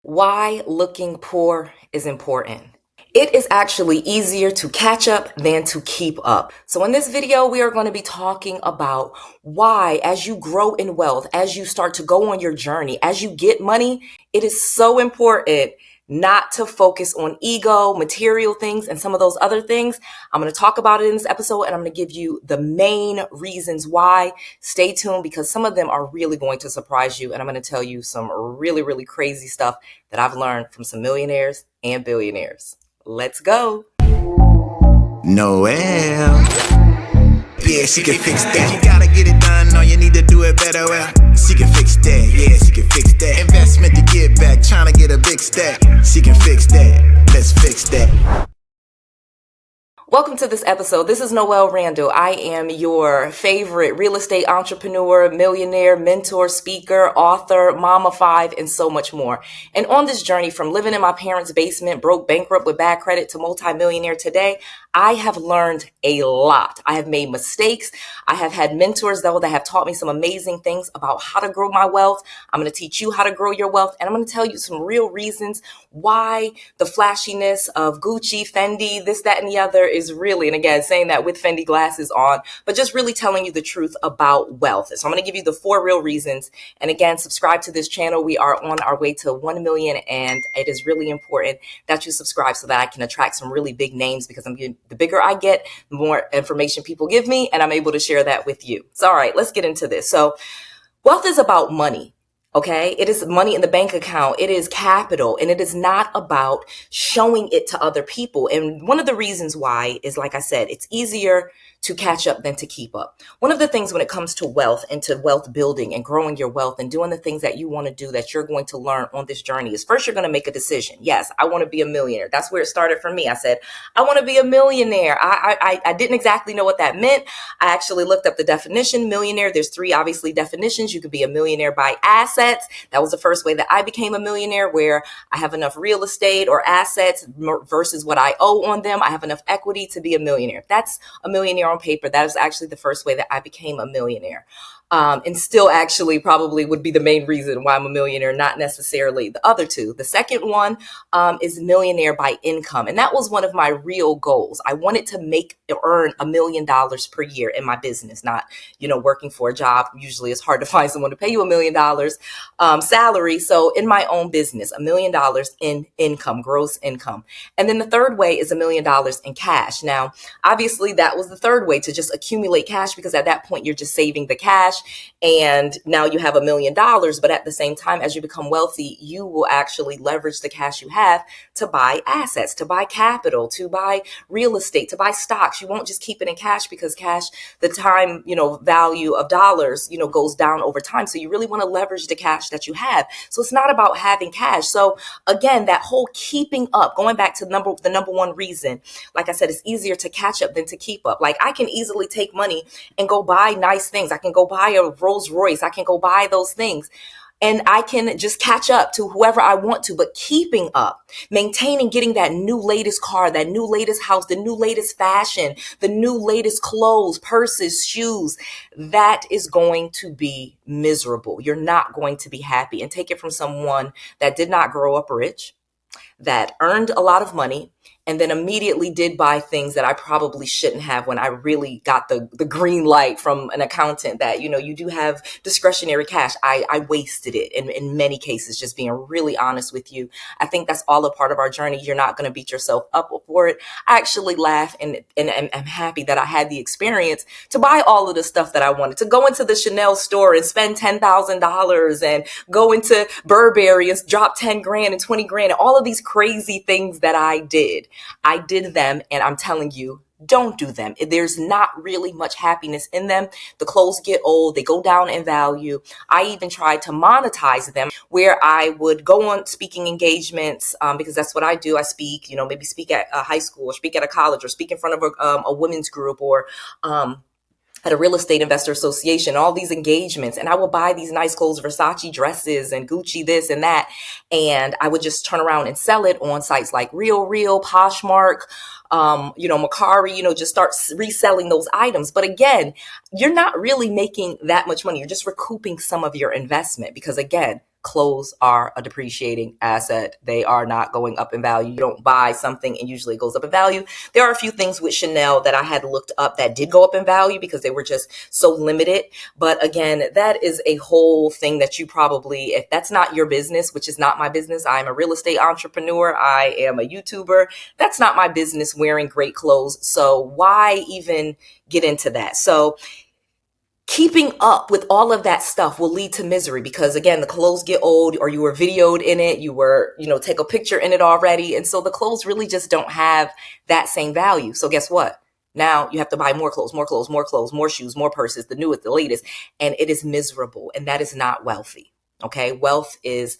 Why looking poor is important. It is actually easier to catch up than to keep up. So in this video, we are going to be talking about why, as you grow in wealth, as you start to go on your journey, as you get money, it is so important not to focus on ego, material things, and some of those other things. I'm going to talk about it in this episode, and I'm going to give you the main reasons why. Stay tuned because some of them are really going to surprise you, and I'm going to tell you some really, really crazy stuff that I've learned from some millionaires and billionaires. Let's go. Noelle. Yeah, she can fix that. You gotta get it done, or you need to do it better. Well, she can fix that. Yeah, she can fix that. Investment to get back, trying to get a big stack. She can fix that. Let's fix that. Welcome to this episode. This is Noelle Randall. I am your favorite real estate entrepreneur, millionaire, mentor, speaker, author, mom of five, and so much more. And on this journey from living in my parents' basement, broke, bankrupt with bad credit, to multimillionaire today, I have learned a lot. I have made mistakes. I have had mentors, though, that have taught me some amazing things about how to grow my wealth. I'm going to teach you how to grow your wealth, and I'm going to tell you some real reasons why the flashiness of Gucci, Fendi, this, that, and the other is really, and again, saying that with Fendi glasses on, but just really telling you the truth about wealth. So I'm going to give you the 4 real reasons. And again, subscribe to this channel. We are on our way to 1 million, and it is really important that you subscribe so that I can attract some really big names, because the bigger I get, the more information people give me, and I'm able to share that with you. So, all right, let's get into this. So wealth is about money. Okay, it is money in the bank account. It is capital, and it is not about showing it to other people. And one of the reasons why is, like I said, it's easier to catch up than to keep up. One of the things when it comes to wealth and to wealth building and growing your wealth and doing the things that you want to do that you're going to learn on this journey is, first, you're going to make a decision. Yes, I want to be a millionaire. That's where it started for me. I said, I want to be a millionaire. I didn't exactly know what that meant. I actually looked up the definition. Millionaire, there's 3 obviously definitions. You could be a millionaire by assets. That was the first way that I became a millionaire, where I have enough real estate or assets versus what I owe on them. I have enough equity to be a millionaire. That's a millionaire on paper. That is actually the first way that I became a millionaire. And still actually probably would be the main reason why I'm a millionaire, not necessarily the other 2. The second one is millionaire by income. And that was one of my real goals. I wanted to earn $1 million per year in my business, not, working for a job. Usually it's hard to find someone to pay you $1 million salary. So in my own business, $1 million in income, gross income. And then the third way is $1 million in cash. Now, obviously that was the third way, to just accumulate cash, because at that point you're just saving the cash. And now you have $1 million, but at the same time, as you become wealthy, you will actually leverage the cash you have to buy assets, to buy capital, to buy real estate, to buy stocks. You won't just keep it in cash, because cash, the time, value of dollars, goes down over time. So you really want to leverage the cash that you have. So it's not about having cash. So again, that whole keeping up, going back to the number 1 reason, like I said, it's easier to catch up than to keep up. Like, I can easily take money and go buy nice things. I can go buy a Rolls Royce. I can go buy those things, and I can just catch up to whoever I want to. But keeping up, maintaining, getting that new latest car, that new latest house, the new latest fashion, the new latest clothes, purses, shoes, that is going to be miserable. You're not going to be happy. And take it from someone that did not grow up rich, that earned a lot of money, and then immediately did buy things that I probably shouldn't have, when I really got the green light from an accountant that, you do have discretionary cash. I wasted it in many cases, just being really honest with you. I think that's all a part of our journey. You're not going to beat yourself up for it. I actually laugh and I'm happy that I had the experience to buy all of the stuff that I wanted, to go into the Chanel store and spend $10,000 and go into Burberry and drop 10 grand and 20 grand and all of these crazy things that I did. I did them, and I'm telling you, don't do them. There's not really much happiness in them. The clothes get old. They go down in value. I even tried to monetize them, where I would go on speaking engagements, because that's what I do. I speak, maybe speak at a high school, or speak at a college, or speak in front of a women's group, or at a real estate investor association, all these engagements. And I would buy these nice clothes, Versace dresses and Gucci this and that. And I would just turn around and sell it on sites like Real, Poshmark, Mercari, just start reselling those items. But again, you're not really making that much money. You're just recouping some of your investment, because again, clothes are a depreciating asset. They are not going up in value. You don't buy something and usually it goes up in value. There are a few things with Chanel that I had looked up that did go up in value because they were just so limited. But again, that is a whole thing that you probably, if that's not your business, which is not my business, I'm a real estate entrepreneur, I am a YouTuber, that's not my business wearing great clothes. So why even get into that? So keeping up with all of that stuff will lead to misery because again, the clothes get old, or you were videoed in it, you were, take a picture in it already. And so the clothes really just don't have that same value. So guess what? Now you have to buy more clothes, more clothes, more clothes, more shoes, more purses, the newest, the latest, and it is miserable. And that is not wealthy. Okay. Wealth is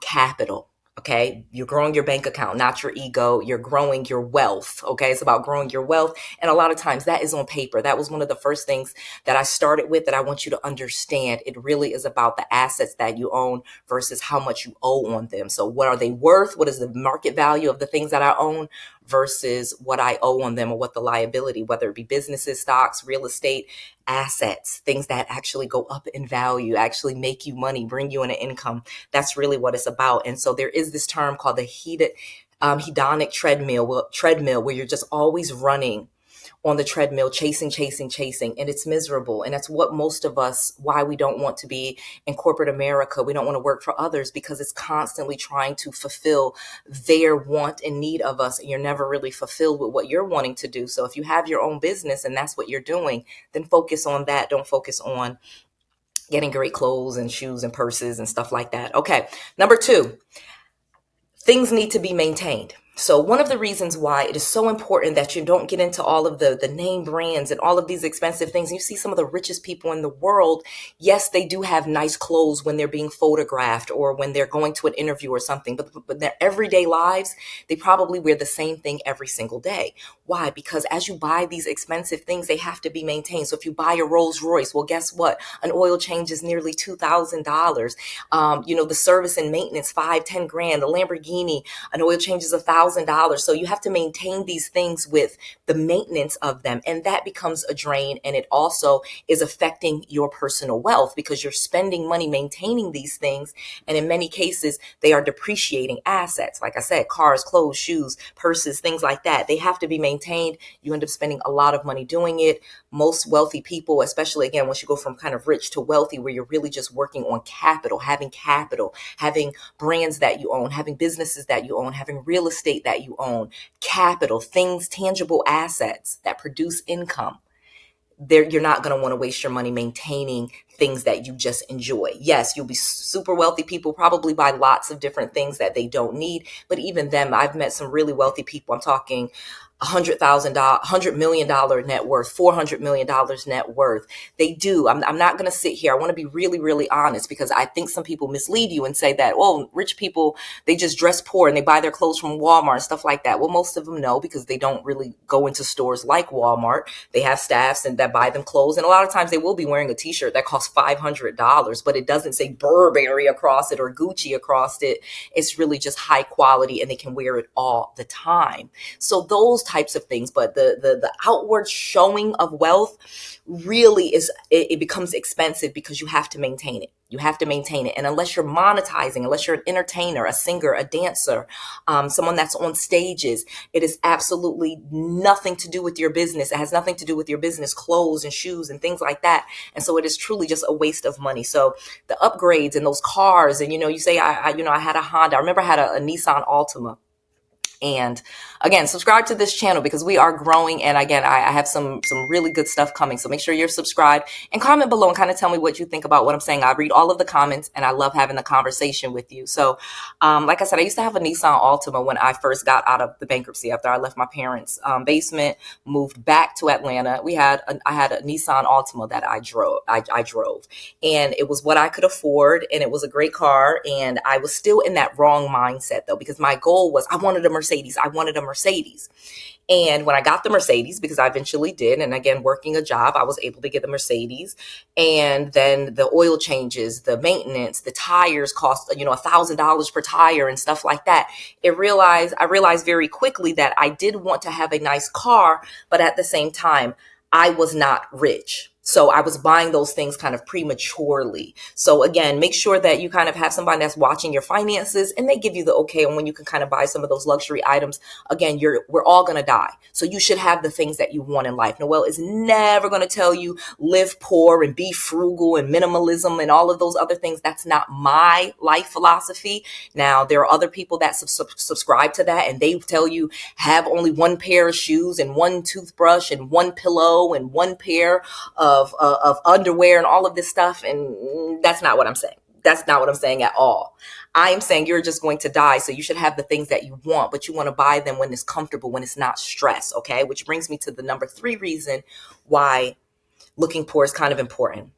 capital. Okay. You're growing your bank account, not your ego. You're growing your wealth. Okay. It's about growing your wealth. And a lot of times that is on paper. That was one of the first things that I started with that I want you to understand. It really is about the assets that you own versus how much you owe on them. So what are they worth? What is the market value of the things that I own versus what I owe on them, or what the liability, whether it be businesses, stocks, real estate, assets, things that actually go up in value, actually make you money, bring you an income. That's really what it's about. And so there is this term called the hedonic treadmill, where you're just always running on the treadmill, chasing, and it's miserable. And that's what most of us, why we don't want to be in corporate America. We don't want to work for others because it's constantly trying to fulfill their want and need of us. And you're never really fulfilled with what you're wanting to do. So if you have your own business and that's what you're doing, then focus on that. Don't focus on getting great clothes and shoes and purses and stuff like that. Okay. Number 2, things need to be maintained. So one of the reasons why it is so important that you don't get into all of the name brands and all of these expensive things. You see some of the richest people in the world. Yes, they do have nice clothes when they're being photographed or when they're going to an interview or something, but their everyday lives, they probably wear the same thing every single day. Why? Because as you buy these expensive things, they have to be maintained. So if you buy a Rolls Royce, well, guess what? An oil change is nearly $2,000. The service and maintenance, $5-10 grand. The Lamborghini, an oil change is $1,000. So you have to maintain these things with the maintenance of them. And that becomes a drain. And it also is affecting your personal wealth because you're spending money maintaining these things. And in many cases, they are depreciating assets. Like I said, cars, clothes, shoes, purses, things like that. They have to be maintained. You end up spending a lot of money doing it. Most wealthy people, especially again, once you go from kind of rich to wealthy, where you're really just working on capital, having brands that you own, having businesses that you own, having real estate that you own, capital, things, tangible assets that produce income. You're not going to want to waste your money maintaining things that you just enjoy. Yes, you'll be super wealthy people probably buy lots of different things that they don't need. But even them, I've met some really wealthy people. I'm talking $100 million net worth, $400 million net worth. They do. I'm not going to sit here. I want to be really, really honest because I think some people mislead you and say that, oh, rich people, they just dress poor and they buy their clothes from Walmart and stuff like that. Well, most of them know because they don't really go into stores like Walmart. They have staffs and that buy them clothes. And a lot of times they will be wearing a t-shirt that costs $500, but it doesn't say Burberry across it or Gucci across it. It's really just high quality and they can wear it all the time. So those types of things, but the outward showing of wealth really is, it becomes expensive because you have to maintain it. You have to maintain it. And unless you're monetizing, unless you're an entertainer, a singer, a dancer, someone that's on stages, it is absolutely nothing to do with your business. It has nothing to do with your business, clothes and shoes and things like that. And so it is truly just a waste of money. So the upgrades and those cars, and you say, I had a Honda. I remember I had a Nissan Altima. And again, subscribe to this channel because we are growing. And again, I have some really good stuff coming. So make sure you're subscribed and comment below and kind of tell me what you think about what I'm saying. I read all of the comments and I love having the conversation with you. So like I said, I used to have a Nissan Altima when I first got out of the bankruptcy after I left my parents' basement, moved back to Atlanta. I had a Nissan Altima that I drove. I drove and it was what I could afford and it was a great car. And I was still in that wrong mindset though, because my goal was I wanted a Mercedes. And when I got the Mercedes, because I eventually did, and again, working a job, I was able to get the Mercedes. And then the oil changes, the maintenance, the tires cost, $1,000 per tire and stuff like that. I realized very quickly that I did want to have a nice car, but at the same time, I was not rich. So I was buying those things kind of prematurely. So again, make sure that you kind of have somebody that's watching your finances and they give you the okay on when you can kind of buy some of those luxury items. Again, we're all going to die. So you should have the things that you want in life. Noelle is never going to tell you live poor and be frugal and minimalism and all of those other things. That's not my life philosophy. Now, there are other people that subscribe to that, and they tell you have only one pair of shoes and one toothbrush and one pillow and one pair of underwear and all of this stuff. And that's not what I'm saying. That's not what I'm saying at all. I am saying you're just going to die. So you should have the things that you want, but you want to buy them when it's comfortable, when it's not stress. Okay. Which brings me to the number 3 reason why looking poor is kind of important.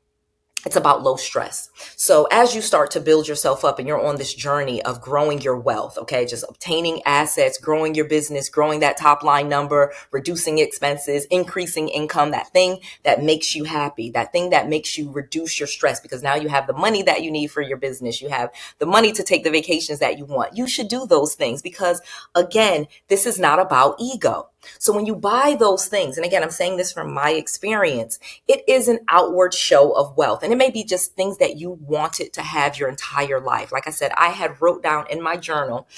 It's about low stress. So as you start to build yourself up and you're on this journey of growing your wealth, okay, just obtaining assets, growing your business, growing that top line number, reducing expenses, increasing income, that thing that makes you happy, that thing that makes you reduce your stress, because now you have the money that you need for your business. You have the money to take the vacations that you want. You should do those things because, again, this is not about ego. So when you buy those things, and again, I'm saying this from my experience, it is an outward show of wealth. And it may be just things that you wanted to have your entire life. Like I said, I had wrote down in my journal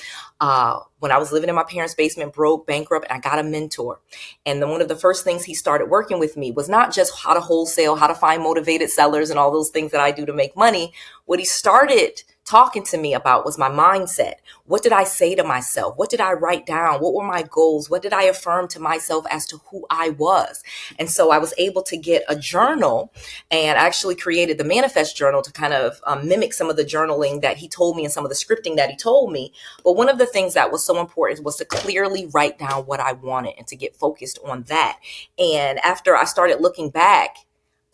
when I was living in my parents' basement, broke, bankrupt, and I got a mentor. And then one of the first things he started working with me was not just how to wholesale, how to find motivated sellers and all those things that I do to make money. What he started talking to me about was my mindset. What did I say to myself? What did I write down? What were my goals? What did I affirm to myself as to who I was? And so I was able to get a journal, and I actually created the Manifest journal to kind of mimic some of the journaling that he told me and some of the scripting that he told me. But one of the things that was so important was to clearly write down what I wanted and to get focused on that. And after I started looking back,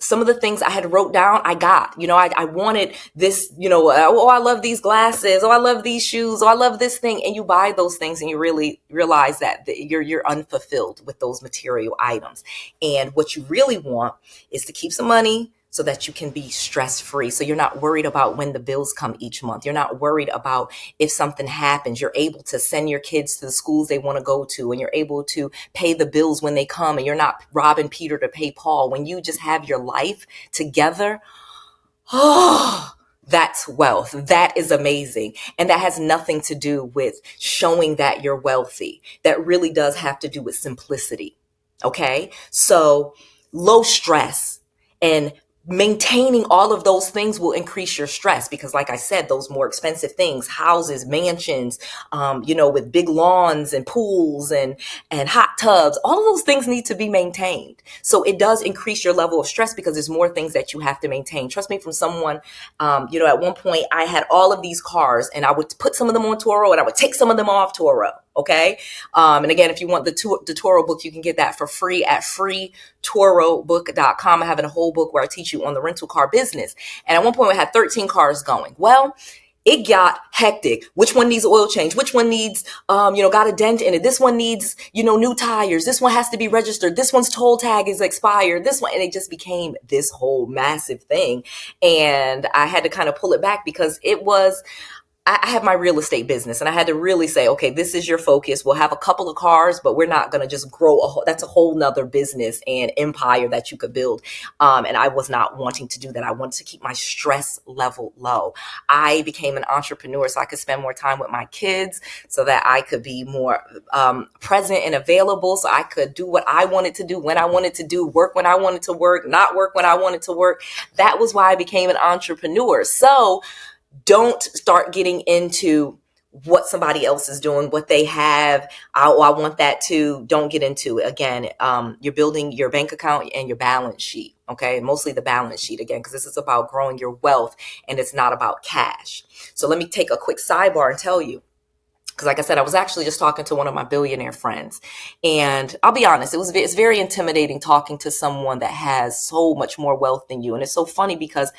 some of the things I had wrote down, I got. I wanted this, oh, I love these glasses. Oh, I love these shoes. Oh, I love this thing. And you buy those things and you really realize that you're unfulfilled with those material items. And what you really want is to keep some money so that you can be stress-free. So you're not worried about when the bills come each month. You're not worried about if something happens. You're able to send your kids to the schools they want to go to, and you're able to pay the bills when they come, and you're not robbing Peter to pay Paul. When you just have your life together, that's wealth. That is amazing. And that has nothing to do with showing that you're wealthy. That really does have to do with simplicity. Okay? So low stress and maintaining all of those things will increase your stress because, like I said, those more expensive things, houses, mansions, with big lawns and pools and hot tubs, all of those things need to be maintained. So it does increase your level of stress because there's more things that you have to maintain. Trust me, from someone, at one point I had all of these cars and I would put some of them on Turo and I would take some of them off Turo. Okay. And again, if you want the Turo book, you can get that for free at freetorobook.com. I have a whole book where I teach you on the rental car business. And at one point we had 13 cars going. Well, it got hectic. Which one needs oil change? Which one needs, got a dent in it? This one needs, new tires. This one has to be registered. This one's toll tag is expired. This one, and it just became this whole massive thing. And I had to kind of pull it back because I have my real estate business and I had to really say, okay, this is your focus. We'll have a couple of cars, but we're not going to just grow that's a whole nother business and empire that you could build. And I was not wanting to do that. I wanted to keep my stress level low. I became an entrepreneur so I could spend more time with my kids, so that I could be more present and available, so I could do what I wanted to do when I wanted to do, work when I wanted to work, not work when I wanted to work. That was why I became an entrepreneur. So don't start getting into what somebody else is doing, what they have. I want that too. Don't get into it. Again, you're building your bank account and your balance sheet. Okay. Mostly the balance sheet again, because this is about growing your wealth and it's not about cash. So let me take a quick sidebar and tell you. Because like I said, I was actually just talking to one of my billionaire friends. And I'll be honest, it's very intimidating talking to someone that has so much more wealth than you. And it's so funny because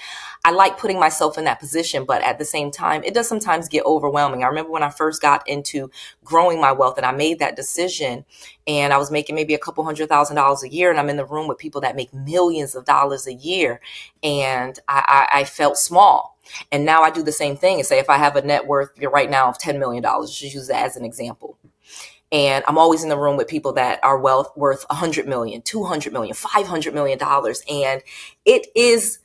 I like putting myself in that position, but at the same time, it does sometimes get overwhelming. I remember when I first got into growing my wealth and I made that decision and I was making maybe a couple $100,000 a year, and I'm in the room with people that make millions of dollars a year. And I felt small. And now I do the same thing and say, if I have a net worth right now of $10 million, just use that as an example. And I'm always in the room with people that are worth 100 million, 200 million, 500 million dollars. And it is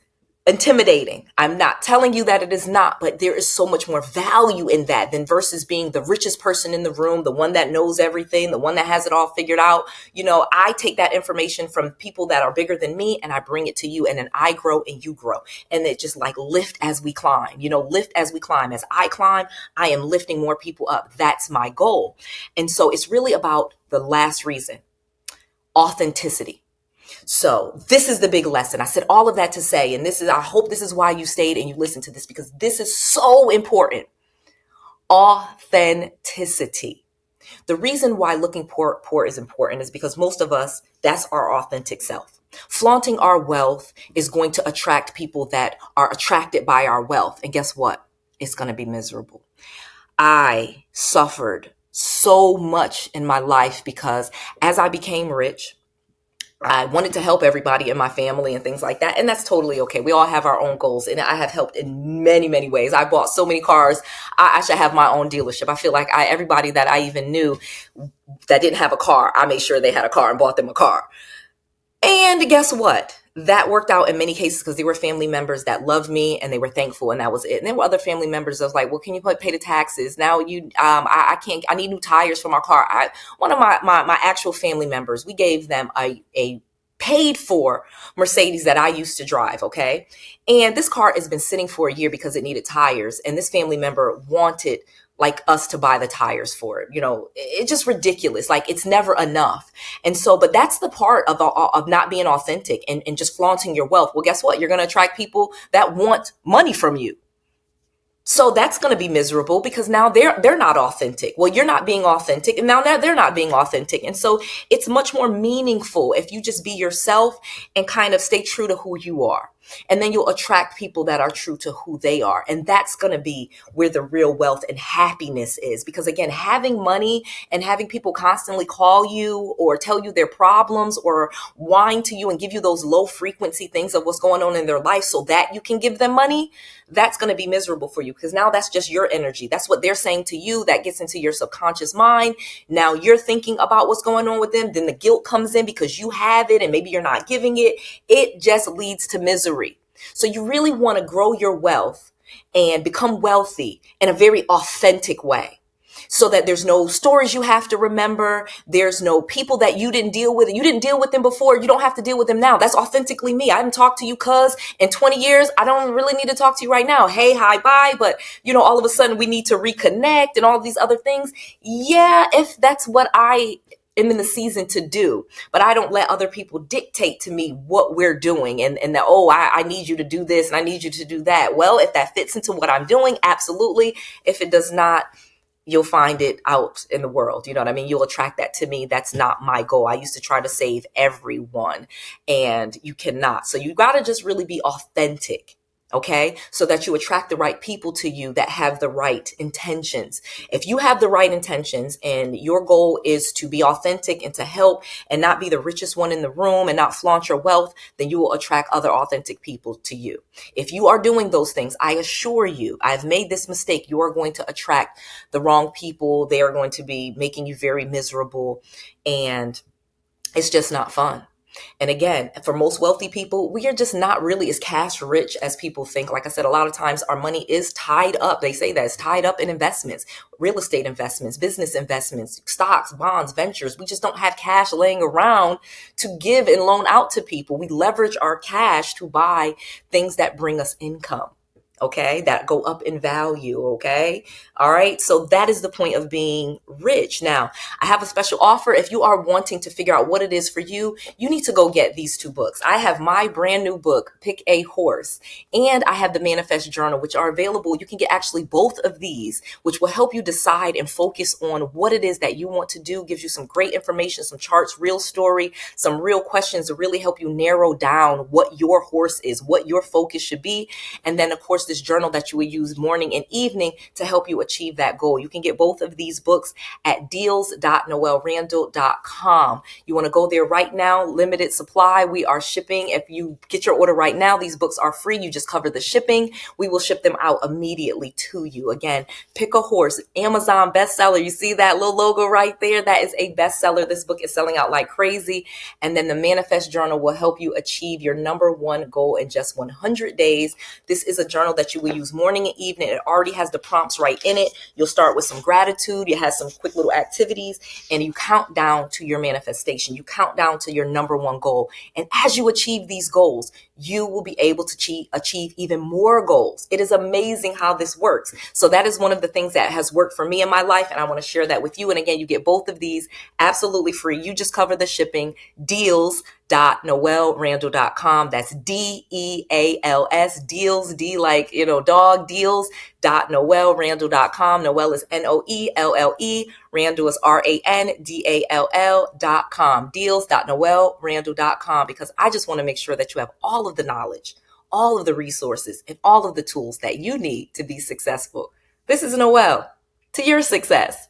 intimidating. I'm not telling you that it is not, but there is so much more value in that than versus being the richest person in the room, the one that knows everything, the one that has it all figured out. I take that information from people that are bigger than me and I bring it to you, and then I grow and you grow. And it just like lift as we climb, lift as we climb. As I climb, I am lifting more people up. That's my goal. And so it's really about the last reason, authenticity. So this is the big lesson. I said all of that to say, and I hope this is why you stayed and you listened to this, because this is so important. Authenticity. The reason why looking poor is important is because most of us, that's our authentic self. Flaunting our wealth is going to attract people that are attracted by our wealth. And guess what? It's going to be miserable. I suffered so much in my life because as I became rich, I wanted to help everybody in my family and things like that. And that's totally okay. We all have our own goals. And I have helped in many, many ways. I bought so many cars. I should have my own dealership. I feel like everybody that I even knew that didn't have a car, I made sure they had a car and bought them a car. And guess what? That worked out in many cases because there were family members that loved me and they were thankful, and that was it. And there were other family members that was like, well, can you pay the taxes? Now I can't, I need new tires for my car. One of my actual family members, we gave them a paid for Mercedes that I used to drive. Okay. And this car has been sitting for a year because it needed tires. And this family member wanted like us to buy the tires for it. It's just ridiculous. Like it's never enough. And so, but that's the part of not being authentic and just flaunting your wealth. Well, guess what? You're going to attract people that want money from you. So that's going to be miserable because now they're not authentic. Well, you're not being authentic, and now they're not being authentic. And so it's much more meaningful if you just be yourself and kind of stay true to who you are. And then you'll attract people that are true to who they are. And that's going to be where the real wealth and happiness is. Because again, having money and having people constantly call you or tell you their problems or whine to you and give you those low frequency things of what's going on in their life so that you can give them money, that's going to be miserable for you because now that's just your energy. That's what they're saying to you. That gets into your subconscious mind. Now you're thinking about what's going on with them. Then the guilt comes in because you have it and maybe you're not giving it. It just leads to misery. So you really want to grow your wealth and become wealthy in a very authentic way so that there's no stories you have to remember. There's no people that you didn't deal with. You didn't deal with them before. You don't have to deal with them now. That's authentically me. I haven't talked to you cuz in 20 years. I don't really need to talk to you right now. Hey, hi, bye. But all of a sudden we need to reconnect and all these other things. Yeah, if that's what I am in the season to do, but I don't let other people dictate to me what we're doing and that, I need you to do this and I need you to do that. Well, if that fits into what I'm doing, absolutely. If it does not, you'll find it out in the world. You know what I mean? You'll attract that to me. That's not my goal. I used to try to save everyone and you cannot. So you got to just really be authentic. Okay, so that you attract the right people to you that have the right intentions. If you have the right intentions and your goal is to be authentic and to help and not be the richest one in the room and not flaunt your wealth, then you will attract other authentic people to you. If you are doing those things, I assure you, I've made this mistake. You are going to attract the wrong people. They are going to be making you very miserable and it's just not fun. And again, for most wealthy people, we are just not really as cash rich as people think. Like I said, a lot of times our money is tied up. They say that it's tied up in investments, real estate investments, business investments, stocks, bonds, ventures. We just don't have cash laying around to give and loan out to people. We leverage our cash to buy things that bring us income. Okay, that go up in value. Okay. All right. So that is the point of being rich. Now, I have a special offer. If you are wanting to figure out what it is for you, you need to go get these 2 books. I have my brand new book, Pick a Horse, and I have the Manifest Journal, which are available. You can get actually both of these, which will help you decide and focus on what it is that you want to do. Gives you some great information, some charts, real story, some real questions to really help you narrow down what your horse is, what your focus should be. And then, of course, this this journal that you will use morning and evening to help you achieve that goal. You can get both of these books at deals.noellerandall.com. You want to go there right now, limited supply. We are shipping. If you get your order right now, these books are free. You just cover the shipping. We will ship them out immediately to you. Again, Pick a Horse, Amazon bestseller. You see that little logo right there? That is a bestseller. This book is selling out like crazy. And then the Manifest Journal will help you achieve your number one goal in just 100 days. This is a journal that you will use morning and evening. It already has the prompts right in it. You'll start with some gratitude. You have some quick little activities, and you count down to your manifestation. You count down to your number one goal. And as you achieve these goals, you will be able to achieve even more goals. It is amazing how this works. So that is one of the things that has worked for me in my life, and I want to share that with you. And again, you get both of these absolutely free. You just cover the shipping. Deals.noellerandall.com. That's DEALS, deals, D like, dog, deals.noellerandall.com. Noelle is NOELLE. Randall is RANDALL.com. Deals.noellerandall.com, because I just want to make sure that you have all of the knowledge, all of the resources, and all of the tools that you need to be successful. This is Noelle, to your success.